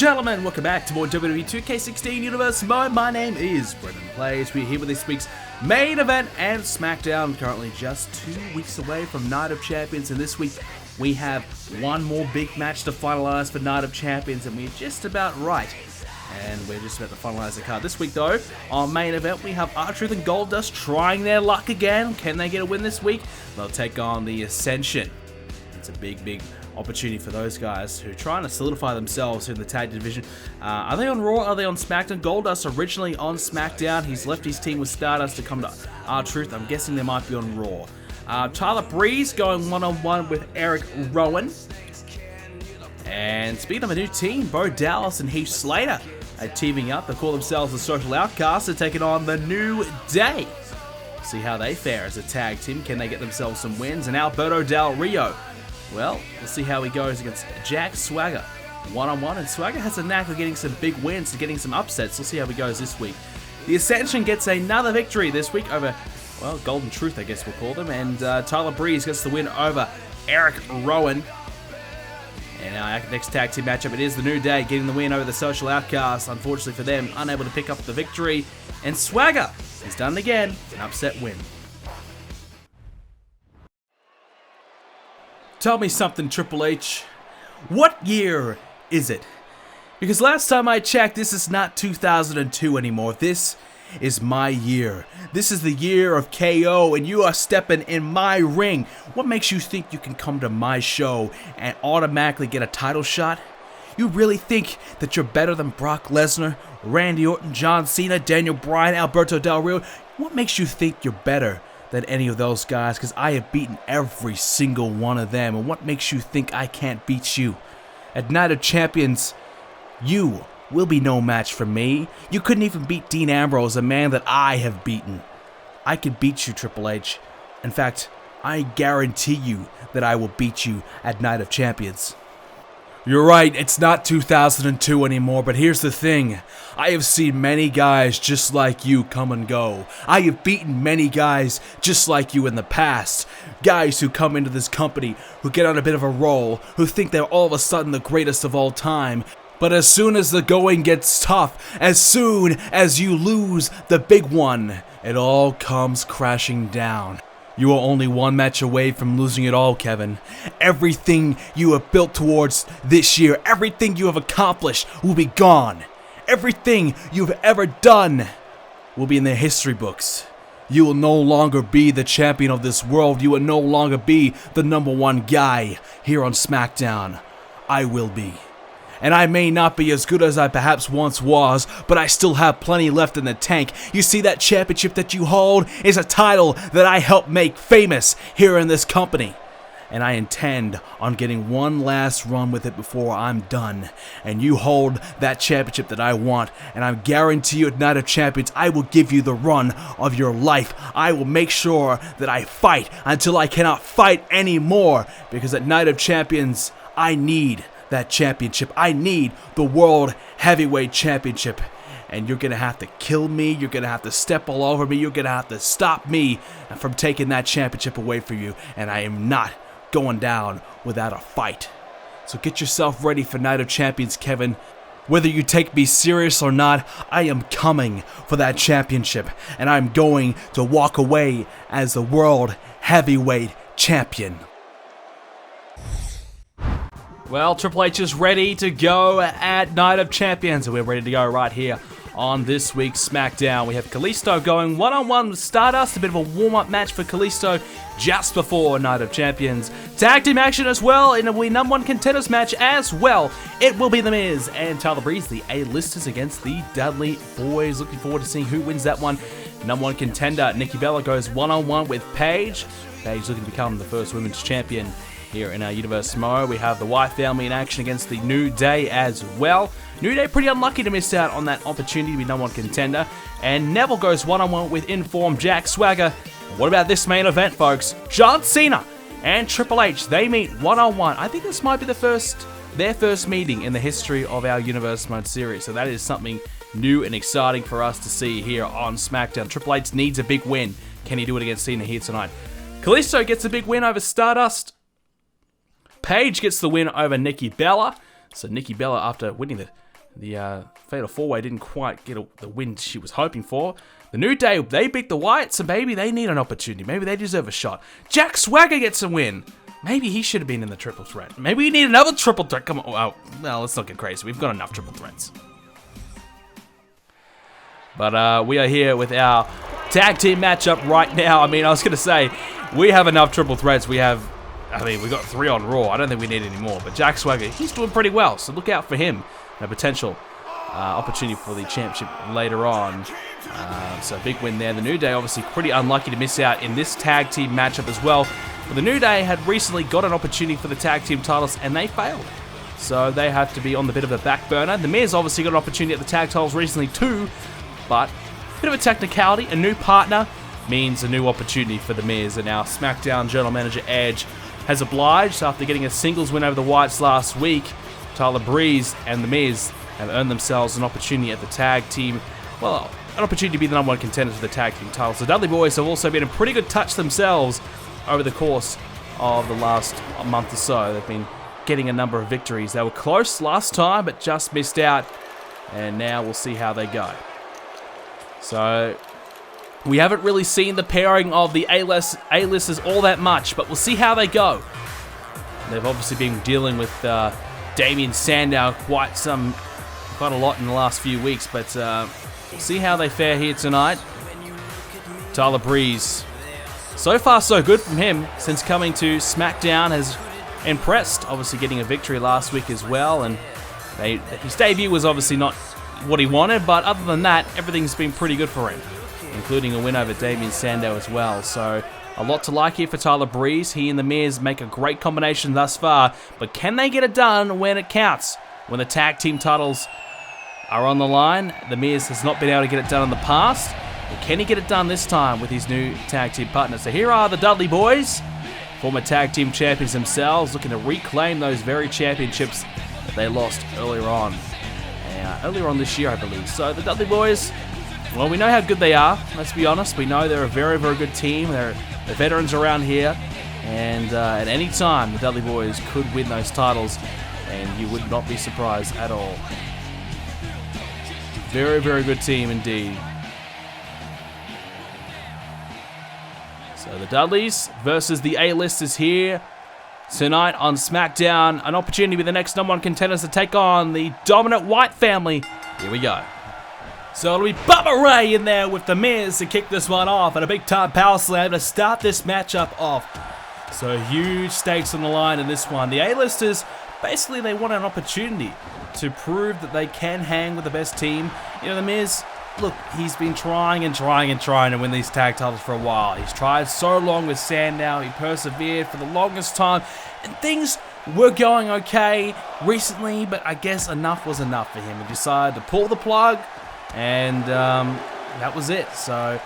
gentlemen, welcome back to more WWE 2k16 Universe Mode. My name is BrendenPlayz. We're here with this week's main event and SmackDown. Currently just 2 weeks away from Night of Champions, and this week we have one more big match to finalize for Night of Champions, and we're just about right. And we're just about to finalize the card. This week though, our main event, we have R-Truth and Goldust trying their luck again. Can they get a win this week? They'll take on the Ascension. It's a big opportunity for those guys who are trying to solidify themselves in the tag division. Are they on Raw? Are they on SmackDown? Goldust originally on SmackDown. He's left his team with Stardust to come to R-Truth. I'm guessing they might be on Raw. Tyler Breeze going one-on-one with Eric Rowan. And speaking of a new team, Bo Dallas and Heath Slater are teaming up. They call themselves the Social Outcasts. They're taking on the New Day. See how they fare as a tag team. Can they get themselves some wins? And Alberto Del Rio, well, we'll see how he goes against Jack Swagger one-on-one. And Swagger has a knack of getting some big wins and getting some upsets. We'll see how he goes this week. The Ascension gets another victory this week over, well, Golden Truth, I guess we'll call them. And Tyler Breeze gets the win over Eric Rowan. And our next tag team matchup, it is the New Day getting the win over the Social Outcasts. Unfortunately for them, unable to pick up the victory. And Swagger has done it again, an upset win. Tell me something, Triple H. What year is it? Because last time I checked, this is not 2002 anymore. This is my year. This is the year of KO, and you are stepping in my ring. What makes you think you can come to my show and automatically get a title shot? You really think that you're better than Brock Lesnar, Randy Orton, John Cena, Daniel Bryan, Alberto Del Rio? What makes you think you're better than any of those guys? Because I have beaten every single one of them. And what makes you think I can't beat you? At Night of Champions, you will be no match for me. You couldn't even beat Dean Ambrose, a man that I have beaten. I could beat you, Triple H. In fact, I guarantee you that I will beat you at Night of Champions. You're right, it's not 2002 anymore, but here's the thing. I have seen many guys just like you come and go. I have beaten many guys just like you in the past. Guys who come into this company, who get on a bit of a roll, who think they're all of a sudden the greatest of all time. But as soon as the going gets tough, as soon as you lose the big one, it all comes crashing down. You are only one match away from losing it all, Kevin. Everything you have built towards this year, everything you have accomplished will be gone. Everything you've ever done will be in the history books. You will no longer be the champion of this world. You will no longer be the #1 guy here on SmackDown. I will be. And I may not be as good as I perhaps once was, but I still have plenty left in the tank. You see, that championship that you hold is a title that I helped make famous here in this company. And I intend on getting one last run with it before I'm done. And you hold that championship that I want, and I guarantee you at Night of Champions, I will give you the run of your life. I will make sure that I fight until I cannot fight anymore, because at Night of Champions, I need that championship. I need the World Heavyweight Championship. And you're going to have to kill me. You're going to have to step all over me. You're going to have to stop me from taking that championship away from you. And I am not going down without a fight. So get yourself ready for Night of Champions, Kevin. Whether you take me serious or not, I am coming for that championship. And I'm going to walk away as the World Heavyweight Champion. Well, Triple H is ready to go at Night of Champions, and we're ready to go right here on this week's SmackDown. We have Kalisto going one-on-one with Stardust, a bit of a warm-up match for Kalisto just before Night of Champions. Tag team action as well in a #1 contenders match as well. It will be The Miz and Tyler Breeze, the A-listers, against the Dudley Boys. Looking forward to seeing who wins that one. #1 contender Nikki Bella goes one-on-one with Paige. Paige looking to become the first women's champion here in our universe tomorrow. We have the White family in action against the New Day as well. New Day pretty unlucky to miss out on that opportunity to be #1 contender. And Neville goes one-on-one with informed Jack Swagger. And what about this main event, folks? John Cena and Triple H, they meet one-on-one. I think this might be their first meeting in the history of our Universe Mode series. So that is something new and exciting for us to see here on SmackDown. Triple H needs a big win. Can he do it against Cena here tonight? Kalisto gets a big win over Stardust. Paige gets the win over Nikki Bella. So Nikki Bella, after winning the The Fatal 4-Way didn't quite get the win she was hoping for. The New Day, they beat the Wyatts, so maybe they need an opportunity. Maybe they deserve a shot. Jack Swagger gets a win. Maybe he should have been in the triple threat. Maybe we need another triple threat. Come on. Oh, well, let's not get crazy. We've got enough triple threats. But we are here with our tag team matchup right now. I mean, I was going to say, we have enough triple threats. We got 3 on Raw. I don't think we need any more. But Jack Swagger, he's doing pretty well. So look out for him. A potential opportunity for the championship later on. So big win there. The New Day obviously pretty unlucky to miss out in this tag team matchup as well. But the New Day had recently got an opportunity for the tag team titles and they failed. So they have to be on the bit of a back burner. The Miz obviously got an opportunity at the tag titles recently too. But a bit of a technicality. A new partner means a new opportunity for the Miz. And our SmackDown General Manager Edge has obliged after getting a singles win over the Wyatts last week. Tyler Breeze and the Miz have earned themselves an opportunity at the tag team. Well, an opportunity to be the #1 contenders for the tag team titles. The Dudley Boys have also been in pretty good touch themselves over the course of the last month or so. They've been getting a number of victories. They were close last time, but just missed out. And now we'll see how they go. So, we haven't really seen the pairing of the A-listers all that much, but we'll see how they go. They've obviously been dealing with Damien Sandow quite a lot in the last few weeks, but we'll see how they fare here tonight. Tyler Breeze, so far so good from him since coming to SmackDown, has impressed, obviously getting a victory last week as well, and his debut was obviously not what he wanted, but other than that, everything's been pretty good for him, including a win over Damien Sandow as well. So a lot to like here for Tyler Breeze. He and The Miz make a great combination thus far, but can they get it done when it counts? When the tag team titles are on the line? The Miz has not been able to get it done in the past, but can he get it done this time with his new tag team partner? So here are the Dudley Boys, former tag team champions themselves, looking to reclaim those very championships that they lost earlier on this year, I believe. So the Dudley Boys, well, we know how good they are. Let's be honest. We know they're a very, very good team. They're the veterans around here, and at any time, the Dudley Boys could win those titles, and you would not be surprised at all. Very, very good team indeed. So the Dudleys versus the A-listers here tonight on SmackDown. An opportunity with the next #1 contenders to take on the dominant White family. Here we go. So it'll be Bubba Ray in there with The Miz to kick this one off, and a big time power slam to start this matchup off. So huge stakes on the line in this one. The A-listers, basically they want an opportunity to prove that they can hang with the best team. You know, The Miz, look, he's been trying to win these tag titles for a while. He's tried so long with Sandow, he persevered for the longest time, and things were going okay recently, but I guess enough was enough for him. He decided to pull the plug, and that was it. So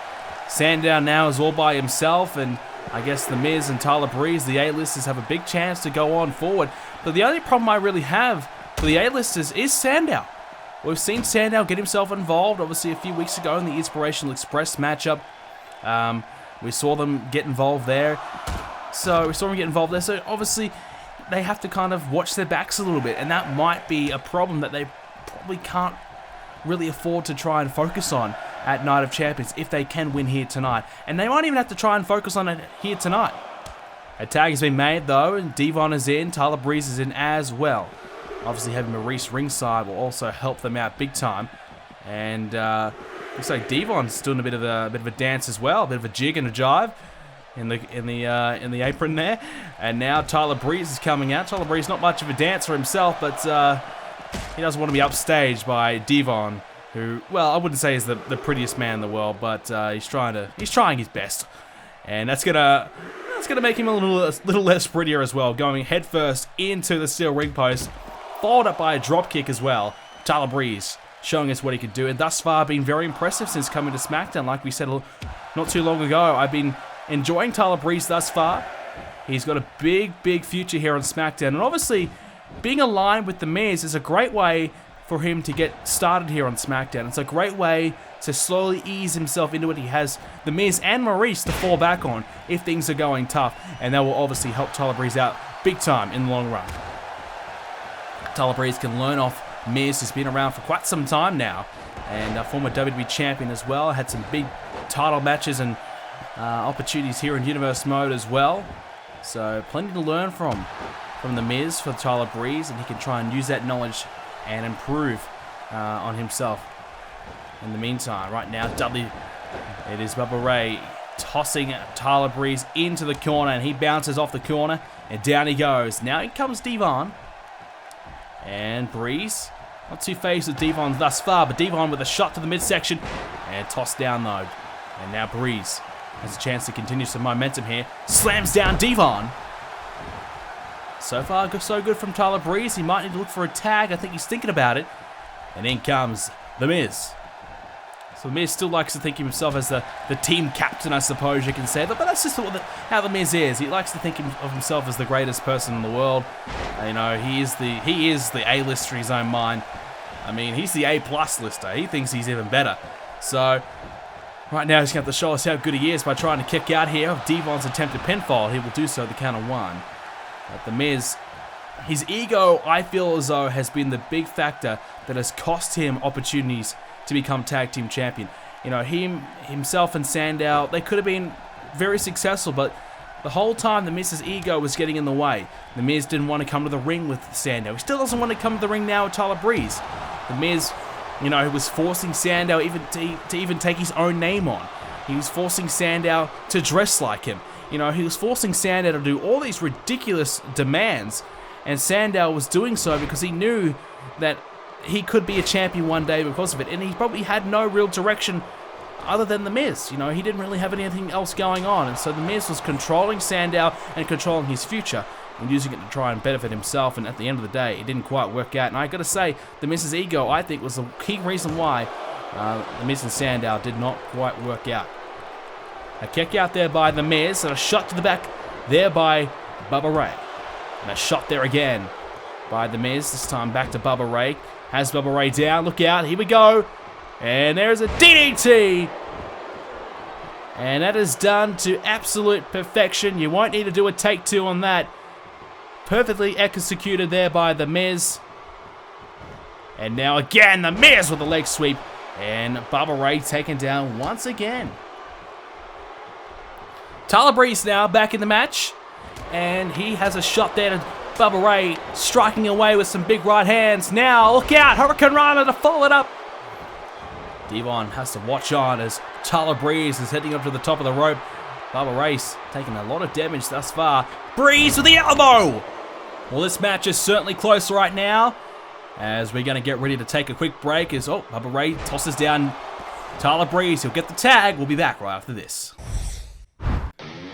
Sandow now is all by himself, and I guess The Miz and Tyler Breeze, the A-listers, have a big chance to go on forward. But the only problem I really have for the A-listers is Sandow. We've seen Sandow get himself involved, obviously, a few weeks ago in the Inspirational Express matchup. We saw them get involved there. So obviously, they have to kind of watch their backs a little bit, and that might be a problem that they probably can't really afford to try and focus on at Night of Champions if they can win here tonight. And they might even have to try and focus on it here tonight. A tag has been made, though, and Devon is in. Tyler Breeze is in as well. Obviously, having Maurice ringside will also help them out big time. And looks like Devon's doing a bit of a dance as well, a bit of a jig and a jive in the apron there. And now Tyler Breeze is coming out. Tyler Breeze not much of a dancer himself, but he doesn't want to be upstaged by Devon, who, well, I wouldn't say is the prettiest man in the world, but he's trying his best, and that's gonna make him a little less prettier as well, going headfirst into the steel ring post, followed up by a drop kick as well. Tyler Breeze showing us what he could do, and thus far been very impressive since coming to SmackDown. Like we said not too long ago, I've been enjoying Tyler Breeze thus far. He's got a big future here on SmackDown, and obviously being aligned with The Miz is a great way for him to get started here on SmackDown. It's a great way to slowly ease himself into it. He has The Miz and Maurice to fall back on if things are going tough, and that will obviously help Tyler Breeze out big time in the long run. Tyler Breeze can learn off Miz has been around for quite some time now, and a former WWE champion as well. Had some big title matches and opportunities here in Universe Mode as well. So plenty to learn from the Miz for Tyler Breeze, and he can try and use that knowledge and improve on himself. In the meantime, right now, it is Bubba Ray tossing Tyler Breeze into the corner, and he bounces off the corner, and down he goes. Now in comes Devon, and Breeze, not too phased with Devon thus far, but Devon with a shot to the midsection, and tossed down though. And now Breeze has a chance to continue some momentum here. Slams down Devon. So far, so good from Tyler Breeze. He might need to look for a tag. I think he's thinking about it. And in comes The Miz. So The Miz still likes to think of himself as the team captain, I suppose you can say. But that's just how The Miz is. He likes to think of himself as the greatest person in the world. You know, he is the A-lister in his own mind. I mean, he's the A-plus lister. He thinks he's even better. So right now he's going to have to show us how good he is by trying to kick out here of Devon's attempted pinfall. He will do so at the count of 1. But The Miz, his ego, I feel as though, has been the big factor that has cost him opportunities to become tag team champion. You know, himself and Sandow, they could have been very successful, but the whole time The Miz's ego was getting in the way. The Miz didn't want to come to the ring with Sandow. He still doesn't want to come to the ring now with Tyler Breeze. The Miz, you know, was forcing Sandow even to even take his own name on. He was forcing Sandow to dress like him. You know, he was forcing Sandow to do all these ridiculous demands, and Sandow was doing so because he knew that he could be a champion one day because of it, and he probably had no real direction other than The Miz. You know, he didn't really have anything else going on, and so The Miz was controlling Sandow and controlling his future and using it to try and benefit himself, and at the end of the day, it didn't quite work out. And I gotta say, The Miz's ego, I think, was the key reason why The Miz and Sandow did not quite work out. A kick out there by The Miz, and a shot to the back there by Bubba Ray. And a shot there again by The Miz, this time back to Bubba Ray. Has Bubba Ray down, look out, here we go. And there's a DDT. And that is done to absolute perfection. You won't need to do a take 2 on that. Perfectly executed there by The Miz. And now again, The Miz with a leg sweep. And Bubba Ray taken down once again. Tyler Breeze now back in the match. And he has a shot there to Bubba Ray, striking away with some big right hands. Now, look out, Hurricane Rana to follow it up. Devon has to watch on as Tyler Breeze is heading up to the top of the rope. Bubba Ray's taking a lot of damage thus far. Breeze with the elbow. Well, this match is certainly close right now, as we're going to get ready to take a quick break. As Bubba Ray tosses down Tyler Breeze. He'll get the tag. We'll be back right after this.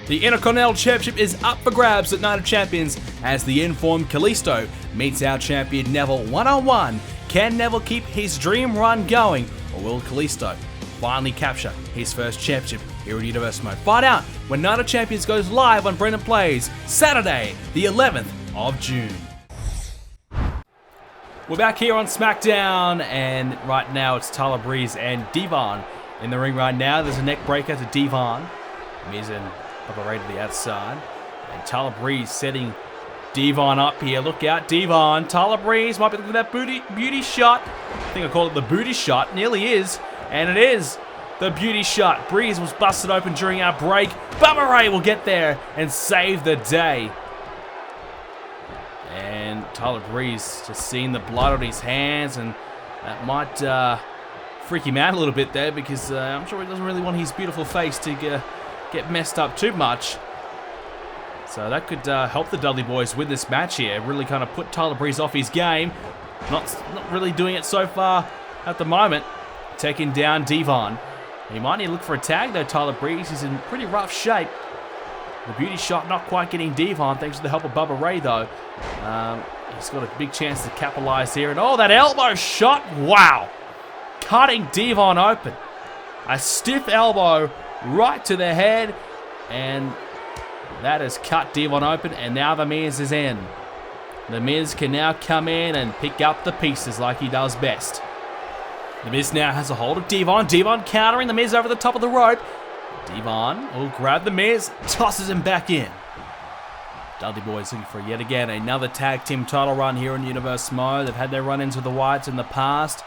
The Intercontinental Championship is up for grabs at Night of Champions as the informed Kalisto meets our champion Neville one-on-one. Can Neville keep his dream run going, or will Kalisto finally capture his first championship here in Universe Mode? Find out when Night of Champions goes live on BrendenPlayz, Saturday, the 11th of June. We're back here on SmackDown, and right now it's Tyler Breeze and Devon in the ring right now. There's a neck breaker to Devon. Miz and Bubba Ray to the outside. And Tyler Breeze setting Devon up here. Look out, Devon. Tyler Breeze might be looking at that beauty shot. I think I call it the booty shot. Nearly is. And it is the beauty shot. Breeze was busted open during our break. Bubba Ray will get there and save the day. And Tyler Breeze just seeing the blood on his hands, and that might freak him out a little bit there, because I'm sure he doesn't really want his beautiful face to get messed up too much. So that could help the Dudley Boys win this match here. Really kind of put Tyler Breeze off his game. Not really doing it so far at the moment. Taking down Devon. He might need to look for a tag though, Tyler Breeze. He's in pretty rough shape. The beauty shot not quite getting Devon, thanks to the help of Bubba Ray though. He's got a big chance to capitalize here. And oh, that elbow shot, wow. Cutting Devon open. A stiff elbow right to the head, and that has cut Devon open, and now The Miz is in. The Miz can now come in and pick up the pieces like he does best. The Miz now has a hold of Devon. Devon countering The Miz over the top of the rope. Devon will grab The Miz, tosses him back in. Dudley Boys looking for yet again another tag team title run here in Universe Mode. They've had their run-ins with the Wyatts in the past,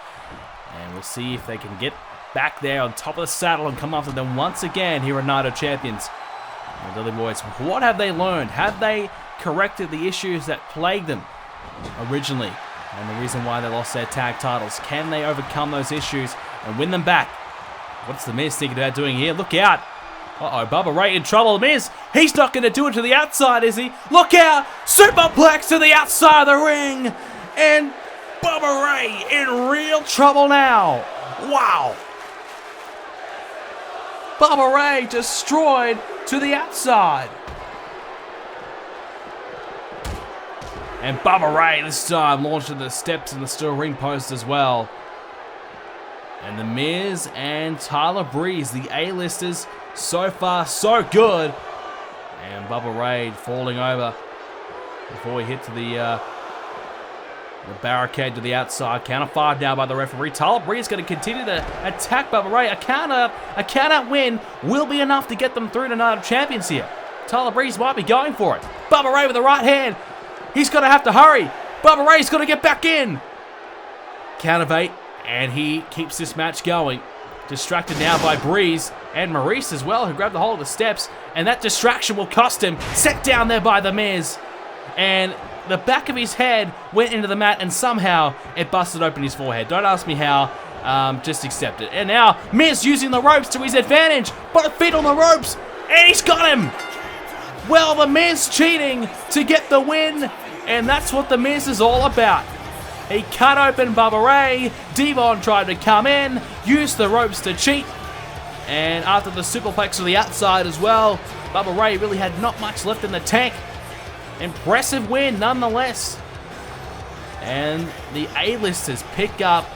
and we'll see if they can get back there on top of the saddle and come after them once again here at Night of Champions. And Dudley Boys, what have they learned? Have they corrected the issues that plagued them originally and the reason why they lost their tag titles? Can they overcome those issues and win them back? What's the Miz thinking about doing here? Look out! Uh-oh, Bubba Ray in trouble. The Miz, he's not going to do it to the outside, is he? Look out! Superplex to the outside of the ring! And Bubba Ray in real trouble now. Wow! Bubba Ray destroyed to the outside. And Bubba Ray this time launched to the steps and the steel ring post as well. And the Miz and Tyler Breeze, the A-listers, so far so good. And Bubba Ray falling over before we hit to the barricade to the outside. Count of 5 now by the referee. Tyler Breeze is going to continue to attack Bubba Ray. A count out win will be enough to get them through to Night of Champions here. Tyler Breeze might be going for it. Bubba Ray with the right hand. He's going to have to hurry. Bubba Ray's got to get back in. Count of 8. And he keeps this match going. Distracted now by Breeze and Maurice as well, who grabbed the hold of the steps. And that distraction will cost him. Set down there by the Miz. And the back of his head went into the mat and somehow it busted open his forehead. Don't ask me how. Just accept it. And now Miz using the ropes to his advantage. Both feet on the ropes. And he's got him. Well, the Miz cheating to get the win. And that's what the Miz is all about. He cut open Bubba Ray. Devon tried to come in, used the ropes to cheat. And after the superplex to the outside as well, Bubba Ray really had not much left in the tank. Impressive win nonetheless. And the A-listers pick up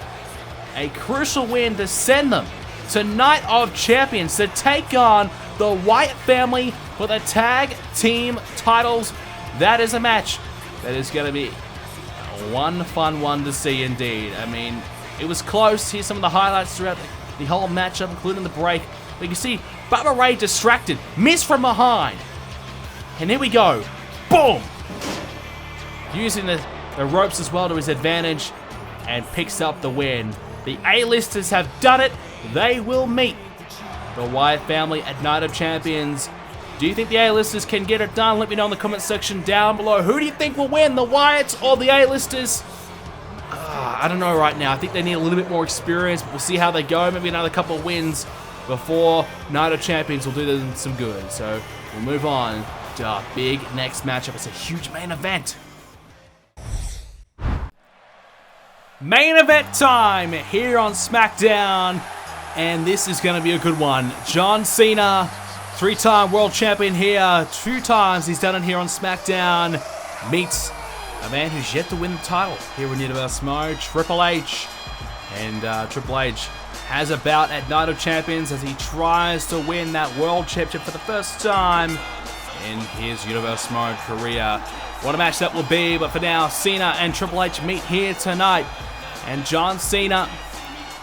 a crucial win to send them to Night of Champions to take on the Wyatt family for the tag team titles. That is a match that is going to be one fun one to see indeed. I mean, it was close. Here's some of the highlights throughout the whole matchup, including the break. But you can see Bubba Ray distracted. Miz from behind. And here we go. Boom! Using the ropes as well to his advantage. And picks up the win. The A-listers have done it. They will meet the Wyatt family at Night of Champions. Do you think the A-listers can get it done? Let me know in the comment section down below. Who do you think will win, the Wyatts or the A-listers? I don't know right now. I think they need a little bit more experience, but we'll see how they go. Maybe another couple of wins before Night of Champions will do them some good. So we'll move on to our big next matchup. It's a huge main event. Main event time here on SmackDown. And this is going to be a good one. John Cena, 3-time world champion here. 2 times he's done it here on SmackDown. Meets a man who's yet to win the title here in Universe Mode, Triple H. And Triple H has a bout at Night of Champions as he tries to win that world championship for the first time in his Universe Mode career. What a match that will be, but for now, Cena and Triple H meet here tonight. And John Cena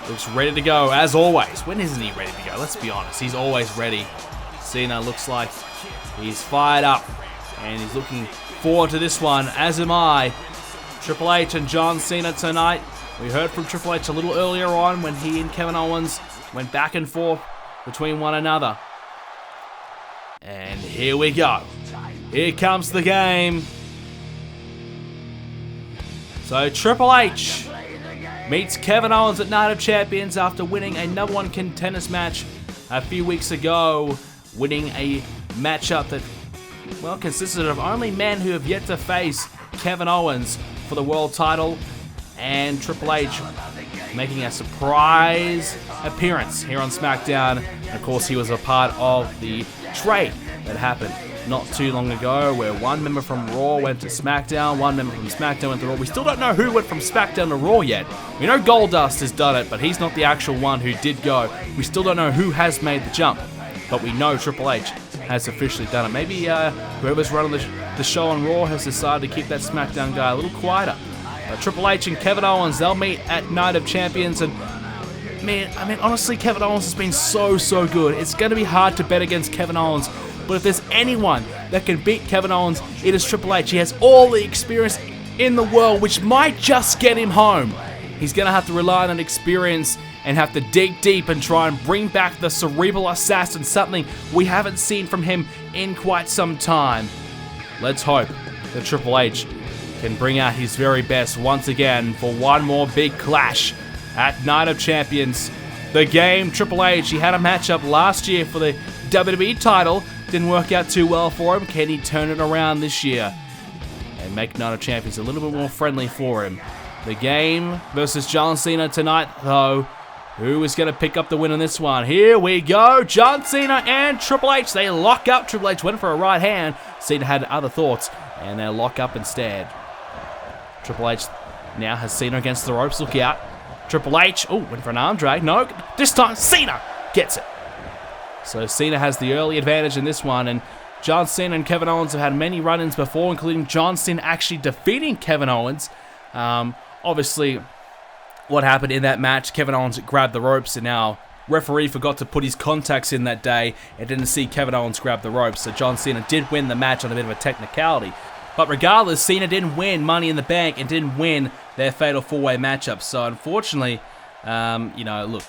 looks ready to go, as always. When isn't he ready to go? Let's be honest, he's always ready. Cena looks like he's fired up, and he's looking forward to this one, as am I. Triple H and John Cena tonight. We heard from Triple H a little earlier on when he and Kevin Owens went back and forth between one another. And here we go. Here comes the game. So Triple H meets Kevin Owens at Night of Champions after winning a #1 contenders match a few weeks ago, winning a matchup that, well, consisted of only men who have yet to face Kevin Owens for the world title, and Triple H making a surprise appearance here on SmackDown. And of course, he was a part of the trade that happened not too long ago, where one member from Raw went to SmackDown, one member from SmackDown went to Raw. We still don't know who went from SmackDown to Raw yet. We know Goldust has done it, but he's not the actual one who did go. We still don't know who has made the jump, but we know Triple H has officially done it. Maybe whoever's running the show on Raw has decided to keep that SmackDown guy a little quieter. But Triple H and Kevin Owens, they'll meet at Night of Champions, and man, I mean, honestly, Kevin Owens has been so good. It's going to be hard to bet against Kevin Owens, But if there's anyone that can beat Kevin Owens, it is Triple H. He has all the experience in the world, which might just get him home. He's going to have to rely on experience and have to dig deep and try and bring back the cerebral assassin, something we haven't seen from him in quite some time. Let's hope that Triple H can bring out his very best once again for one more big clash at Night of Champions. The Game, Triple H, he had a matchup last year for the WWE title. Didn't work out too well for him. Can he turn it around this year and make Night of Champions a little bit more friendly for him? The Game versus John Cena tonight, though. Who is going to pick up the win on this one? Here we go. John Cena and Triple H. They lock up. Triple H went for a right hand. Cena had other thoughts, and they lock up instead. Triple H now has Cena against the ropes. Look out. Triple H. Oh, went for an arm drag. No, this time Cena gets it. So Cena has the early advantage in this one, and John Cena and Kevin Owens have had many run-ins before, including John Cena actually defeating Kevin Owens. Obviously, what happened in that match, Kevin Owens grabbed the ropes, and now referee forgot to put his contacts in that day and didn't see Kevin Owens grab the ropes. So John Cena did win the match on a bit of a technicality. But regardless, Cena didn't win Money in the Bank and didn't win their fatal four-way matchup. So unfortunately, look,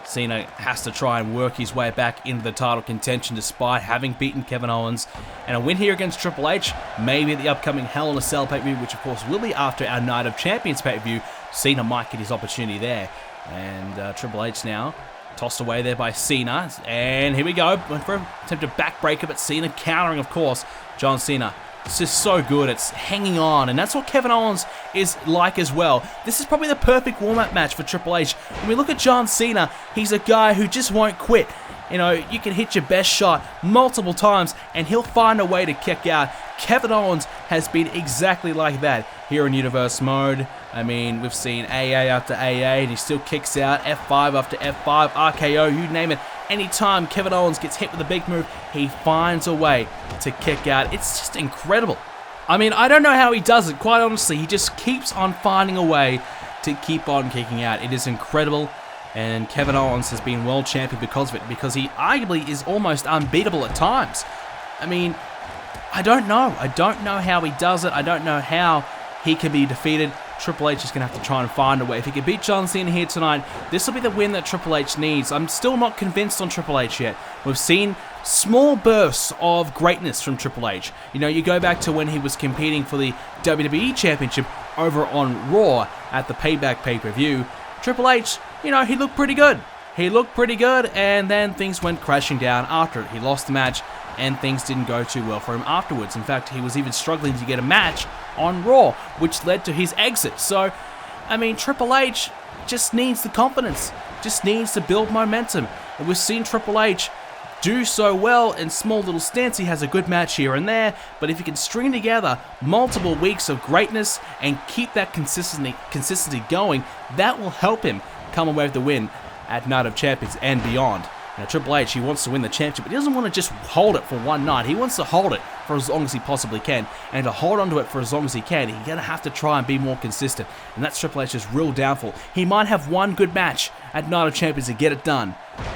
Cena has to try and work his way back into the title contention despite having beaten Kevin Owens. And a win here against Triple H, maybe at the upcoming Hell in a Cell pay-per-view, which of course will be after our Night of Champions pay-per-view. Cena might get his opportunity there. And Triple H now tossed away there by Cena. And here we go. Went for an attempted backbreaker, but Cena countering, of course. John Cena. It's just so good. It's hanging on, and that's what Kevin Owens is like as well. This is probably the perfect warm-up match for Triple H. When we look at John Cena, he's a guy who just won't quit. You know, you can hit your best shot multiple times, and he'll find a way to kick out. Kevin Owens has been exactly like that here in Universe Mode. I mean, we've seen AA after AA, and he still kicks out, F5 after F5, RKO, you name it. Anytime Kevin Owens gets hit with a big move, he finds a way to kick out. It's just incredible. I mean, I don't know how he does it, quite honestly. He just keeps on finding a way to keep on kicking out. It is incredible, and Kevin Owens has been world champion because of it, because he arguably is almost unbeatable at times. I mean, I don't know. I don't know how he does it. I don't know how he can be defeated. Triple H is going to have to try and find a way. If he can beat John Cena here tonight, this will be the win that Triple H needs. I'm still not convinced on Triple H yet. We've seen small bursts of greatness from Triple H. You know, you go back to when he was competing for the WWE Championship over on Raw at the Payback pay-per-view. Triple H, you know, he looked pretty good. He looked pretty good, and then things went crashing down after it. He lost the match, and things didn't go too well for him afterwards. In fact, he was even struggling to get a match on Raw, which led to his exit. So, I mean, Triple H just needs the confidence, just needs to build momentum. And we've seen Triple H do so well in small little stints. He has a good match here and there, but if he can string together multiple weeks of greatness and keep that consistency going, that will help him come away with the win at Night of Champions and beyond. Now, Triple H, he wants to win the championship, but he doesn't want to just hold it for one night. He wants to hold it for as long as he possibly can. And to hold onto it for as long as he can, he's going to have to try and be more consistent. And that's Triple H's real downfall. He might have one good match at Night of Champions to get it done,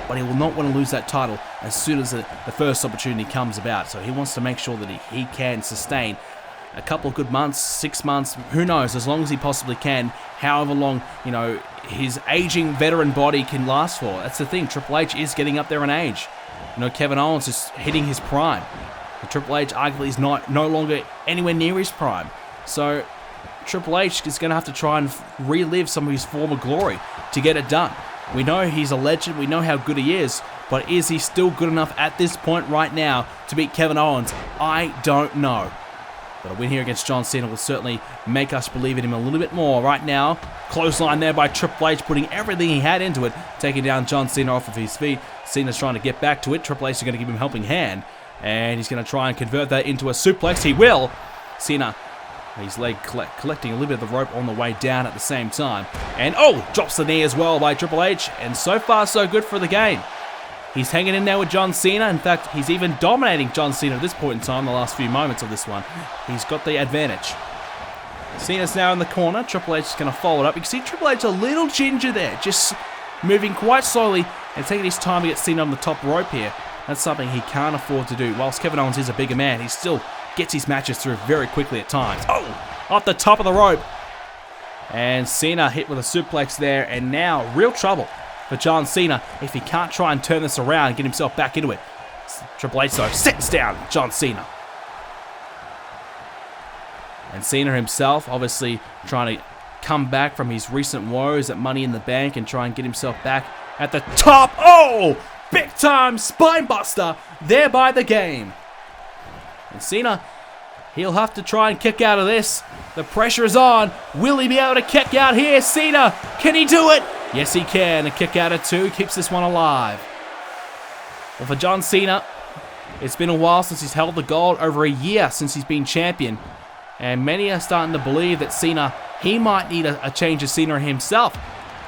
but he will not want to lose that title as soon as the first opportunity comes about. So he wants to make sure that he can sustain a couple of good months, 6 months, who knows, as long as he possibly can, however long, you know, his aging veteran body can last for. That's the thing, Triple H is getting up there in age. You know, Kevin Owens is hitting his prime. And Triple H arguably is no longer anywhere near his prime. So Triple H is going to have to try and relive some of his former glory to get it done. We know he's a legend, we know how good he is, but is he still good enough at this point right now to beat Kevin Owens? I don't know. But a win here against John Cena will certainly make us believe in him a little bit more. Right now, clothesline there by Triple H, putting everything he had into it, taking down John Cena off of his feet. Cena's trying to get back to it. Triple H is going to give him a helping hand, and he's going to try and convert that into a suplex. He will. Cena, his leg collecting a little bit of the rope on the way down at the same time. And, oh, drops the knee as well by Triple H, and so far so good for the game. He's hanging in there with John Cena. In fact, he's even dominating John Cena at this point in time, the last few moments of this one. He's got the advantage. Cena's now in the corner. Triple H is going to follow it up. You can see Triple H a little ginger there, just moving quite slowly and taking his time to get Cena on the top rope here. That's something he can't afford to do. Whilst Kevin Owens is a bigger man, he still gets his matches through very quickly at times. Oh, off the top of the rope. And Cena hit with a suplex there, and now real trouble for John Cena if he can't try and turn this around and get himself back into it. Triple H, though, sits down John Cena. And Cena himself, obviously, trying to come back from his recent woes at Money in the Bank and try and get himself back at the top. Oh! Big time spine buster there by the game. And Cena, he'll have to try and kick out of this. The pressure is on. Will he be able to kick out here? Cena, can he do it? Yes, he can. A kick out of 2 keeps this one alive. Well, for John Cena, it's been a while since he's held the gold, over a year since he's been champion. And many are starting to believe that Cena, he might need a change of scenery himself.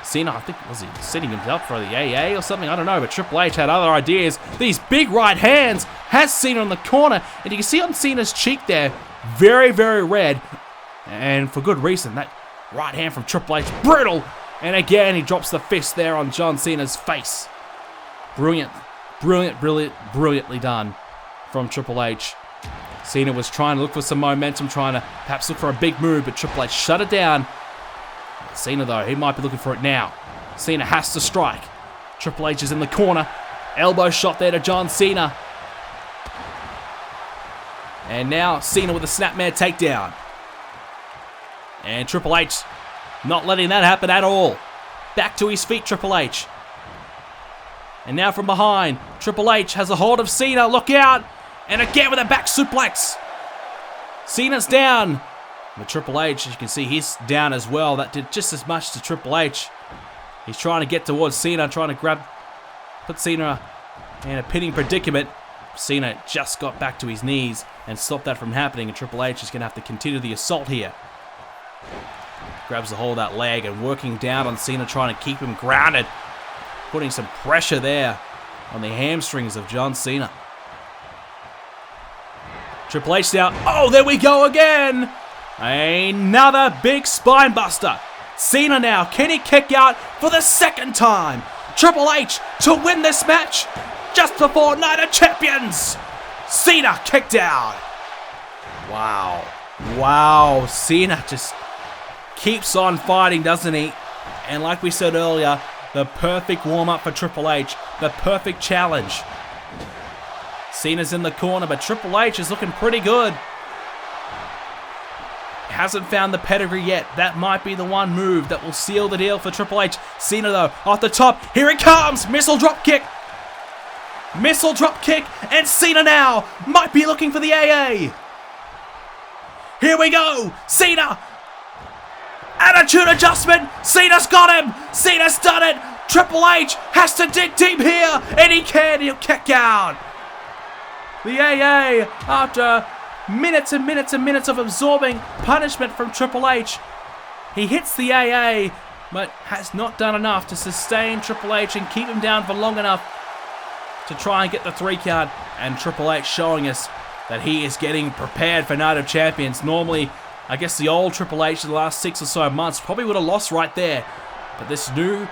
Cena, I think, was he setting him up for the AA or something? I don't know, but Triple H had other ideas. These big right hands has Cena in the corner, and you can see on Cena's cheek there, very, very red, and for good reason. That right hand from Triple H, brutal, and again, he drops the fist there on John Cena's face. Brilliant, brilliant, brilliant, brilliantly done from Triple H. Cena was trying to look for some momentum, trying to perhaps look for a big move, but Triple H shut it down. Cena, though, he might be looking for it now. Cena has to strike. Triple H is in the corner. Elbow shot there to John Cena. And now Cena with a snapmare takedown. And Triple H not letting that happen at all. Back to his feet, Triple H. And now from behind, Triple H has a hold of Cena. Look out. And again with a back suplex. Cena's down. But Triple H, as you can see, he's down as well. That did just as much to Triple H. He's trying to get towards Cena, trying to put Cena in a pinning predicament. Cena just got back to his knees and stopped that from happening, and Triple H is going to have to continue the assault here. Grabs a hold of that leg and working down on Cena, trying to keep him grounded. Putting some pressure there on the hamstrings of John Cena. Triple H now. Oh, there we go again! Another big spine buster. Cena now, can he kick out for the second time? Triple H to win this match just before Night of Champions. Cena kicked out. Wow. Wow, Cena just keeps on fighting, doesn't he? And like we said earlier, the perfect warm-up for Triple H. The perfect challenge. Cena's in the corner, but Triple H is looking pretty good. Hasn't found the pedigree yet. That might be the one move that will seal the deal for Triple H. Cena, though, off the top. Here it comes. Missile drop kick. Missile drop kick. And Cena now might be looking for the AA. Here we go. Cena. Attitude adjustment. Cena's got him. Cena's done it. Triple H has to dig deep here. And he can. He'll kick out. The AA after minutes and minutes and minutes of absorbing punishment from Triple H. He hits the AA, but has not done enough to sustain Triple H and keep him down for long enough to try and get the 3 count. And Triple H showing us that he is getting prepared for Night of Champions. Normally, I guess the old Triple H in the last 6 or so months probably would have lost right there. But this new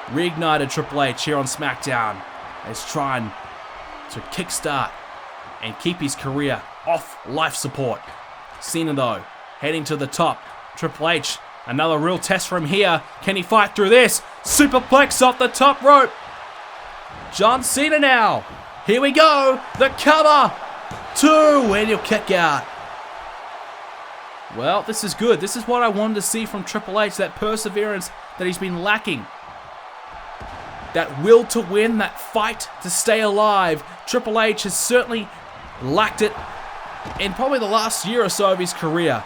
reignited Triple H here on SmackDown is trying to kickstart and keep his career off life support. Cena, though, heading to the top. Triple H, another real test from here. Can he fight through this? Superplex off the top rope. John Cena now. Here we go. The cover. 2, and he'll kick out. Well, this is good. This is what I wanted to see from Triple H, that perseverance that he's been lacking. That will to win, that fight to stay alive. Triple H has certainly lacked it in probably the last year or so of his career.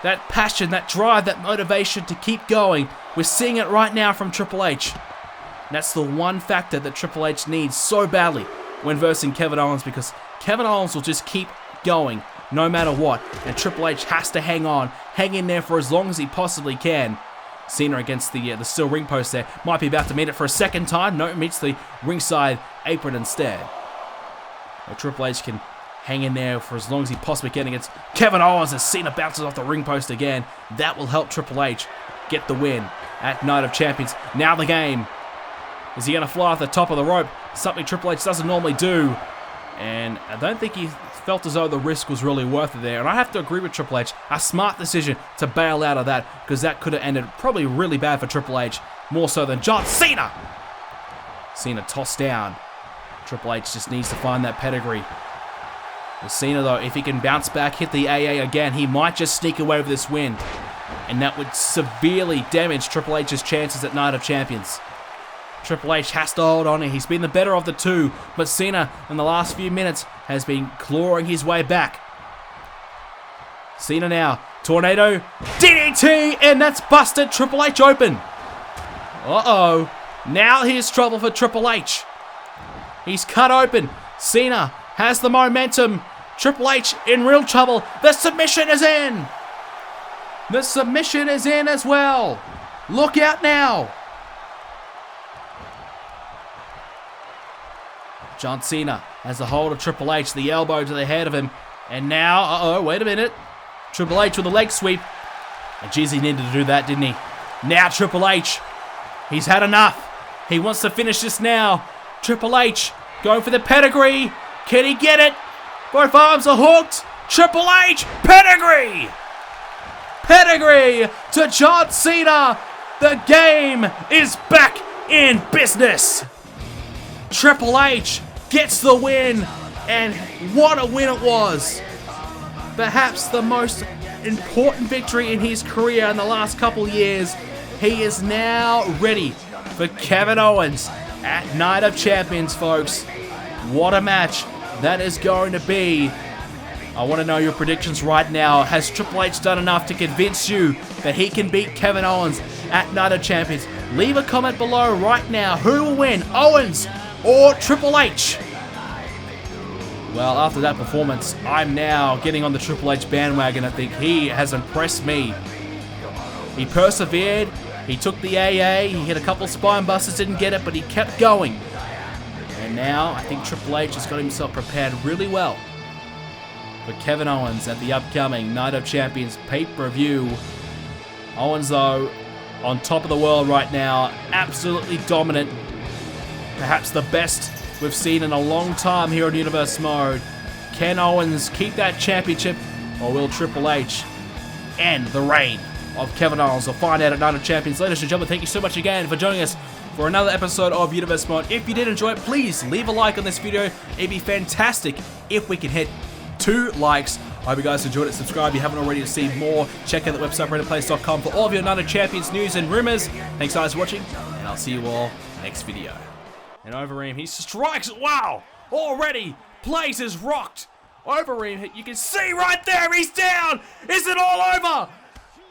That passion, that drive, that motivation to keep going. We're seeing it right now from Triple H. And that's the one factor that Triple H needs so badly when versing Kevin Owens, because Kevin Owens will just keep going no matter what. And Triple H has to hang on, hang in there for as long as he possibly can. Cena against the steel ring post there. Might be about to meet it for a second time. No, it meets the ringside apron instead. Well, Triple H can hang in there for as long as he possibly can against Kevin Owens as Cena bounces off the ring post again. That will help Triple H get the win at Night of Champions. Now the game. Is he going to fly off the top of the rope? Something Triple H doesn't normally do. And I don't think he felt as though the risk was really worth it there. And I have to agree with Triple H. A smart decision to bail out of that, because that could have ended probably really bad for Triple H. More so than John Cena. Cena tossed down. Triple H just needs to find that pedigree. With Cena, though, if he can bounce back, hit the AA again, he might just sneak away with this win. And that would severely damage Triple H's chances at Night of Champions. Triple H has to hold on. He's been the better of the two, but Cena in the last few minutes has been clawing his way back. Cena now, tornado, DDT, and that's busted Triple H open. Uh-oh. Now here's trouble for Triple H. He's cut open. Cena has the momentum. Triple H in real trouble. The submission is in. The submission is in as well. Look out now. John Cena has a hold of Triple H, the elbow to the head of him. And now, uh-oh, wait a minute. Triple H with a leg sweep. And geez, he needed to do that, didn't he? Now Triple H. He's had enough. He wants to finish this now. Triple H going for the pedigree. Can he get it? Both arms are hooked. Triple H, pedigree. Pedigree to John Cena. The game is back in business. Triple H gets the win, and what a win it was. Perhaps the most important victory in his career in the last couple years. He is now ready for Kevin Owens at Night of Champions, folks. What a match that is going to be. I want to know your predictions right now. Has Triple H done enough to convince you that he can beat Kevin Owens at Night of Champions? Leave a comment below right now. Who will win, Owens or Triple H? Well, after that performance, I'm now getting on the Triple H bandwagon. I think he has impressed me. He persevered. He took the AA. He hit a couple spine busters, didn't get it, but he kept going. And now I think Triple H has got himself prepared really well for Kevin Owens at the upcoming Night of Champions pay-per-view. Owens, though, on top of the world right now, absolutely dominant. Perhaps the best we've seen in a long time here on Universe Mode. Can Owens keep that championship, or will Triple H end the reign of Kevin Owens? We'll find out at Night of Champions. Ladies and gentlemen, thank you so much again for joining us for another episode of Universe Mode. If you did enjoy it, please leave a like on this video. It'd be fantastic if we can hit 2 likes. I hope you guys enjoyed it. Subscribe if you haven't already to see more. Check out the website, BrendenPlayz.com, for all of your Night of Champions news and rumors. Thanks guys for watching, and I'll see you all next video. And Overeem, he strikes. Wow! Already, Plays is rocked. Overeem, you can see right there, he's down. Is it all over?